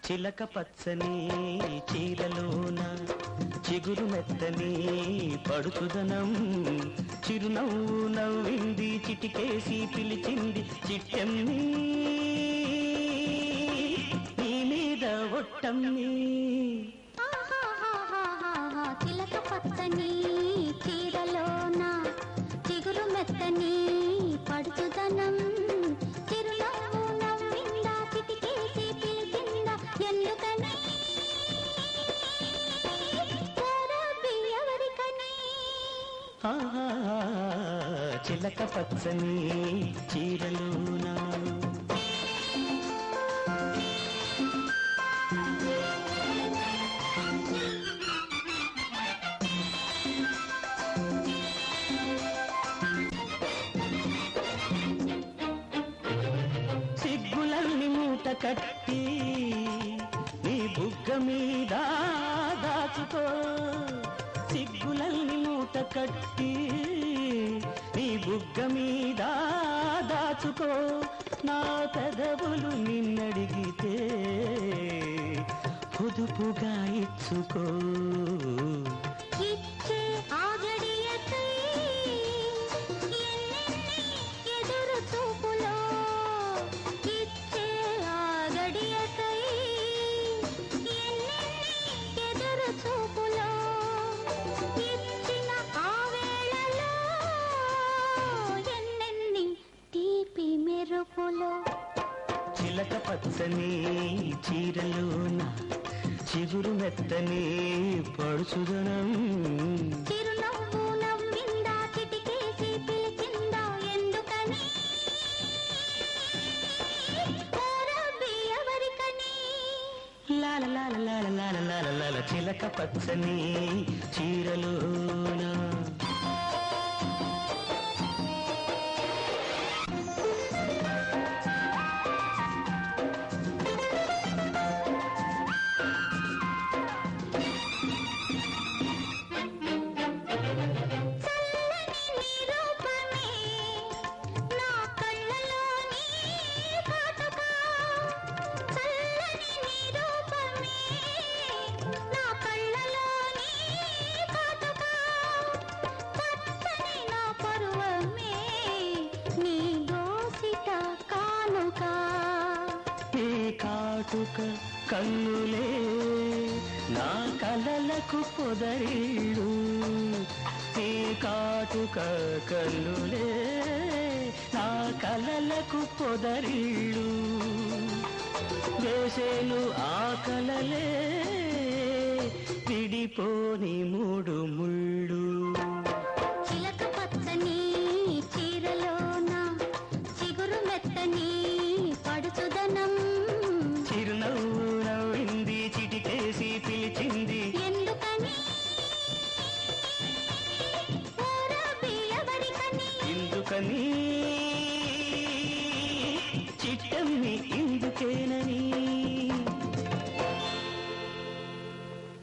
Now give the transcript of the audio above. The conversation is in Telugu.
చిలక పచ్చని చీరలోన చిగురు మెత్తని పడుచుదనం చిరునవ్వు నవ్వింది చిటికేసి పిలిచింది చిట్టెమ్మి నీ మీద ఒట్టమ్మి చిలక పచ్చని చీరలోన చిగురు మెత్తని పడుచుదనం చిరునవ్వు నవ్విందా చిటికేసి పిలిచిందా ఎందుకని ఎవరికని చిలక పచ్చని చీరలోన సిగ్గులన్నీ మూట కట్టి నీ బుగ్గ మీద దాచుకో సిగ్గులన్నీ మూట కట్టి నీ బుగ్గ మీద దాచుకో నా పెదవులు నిన్నడిగితే పొదుపుగా ఇచ్చుకో ఇచ్చే ఆగడియకై ఎదురు చూపులో ఇచ్చే ఆగడియకై ఎదురు చూపులో ఇచ్చిన ఆ వేళలో ఎన్నెన్ని తీపి మెరుపులో చిలక పచ్చని చీరలోన చిగురు మెత్తని పడుచుదనం చిరునవ్వు నవ్విందా చిటికేసి పిలిచిందా ఎందుకని ఎవరికని లాల లాల లాల లాల లాల లాల చిలక పచ్చని చీరలోన కాటుక కన్నులే నా కలలకు పొదరిళ్ళు నీ కాటుక కన్నులే నా కలలకు పొదరిళ్ళు వేసేను ఆ కలలే విడిపోని మూడు ముళ్ళు చిలక పచ్చని చీరలోన చిగురు మెత్తని పడుచుదనం చిరునవ్వు నవ్వింది చిటికేసి పిలిచింది ఎందుకని ఎవరికని ఎందుకని